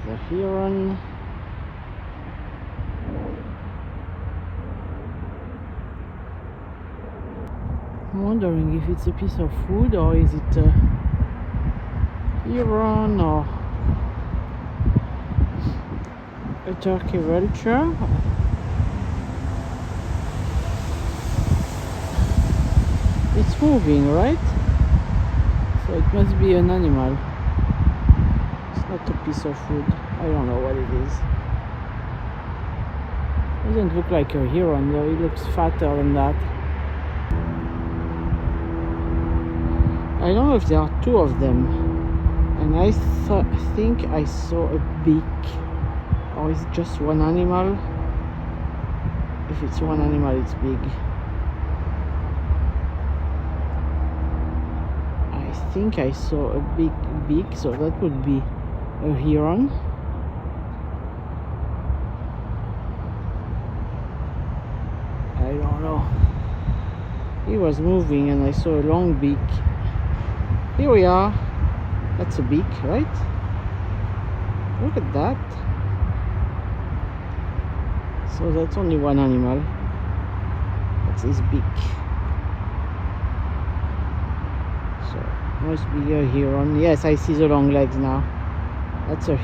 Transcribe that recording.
the heron. I'm wondering if it's a piece of food or is it a heron or a turkey vulture. It's moving, right? So it must be an animal. It's not a piece of food. I don't know what it is. Doesn't look like a heron though. It looks fatter than that. I don't know if there are two of them. And I think I saw a beak. Or is it just one animal? If it's one animal, it's big. I think I saw a big beak, so that would be a heron. I don't know. He was moving and I saw a long beak. Here we are. That's a beak, right? Look at that. So that's only one animal. That's his beak. So must be a heron. Yes, I see the long legs now. That's a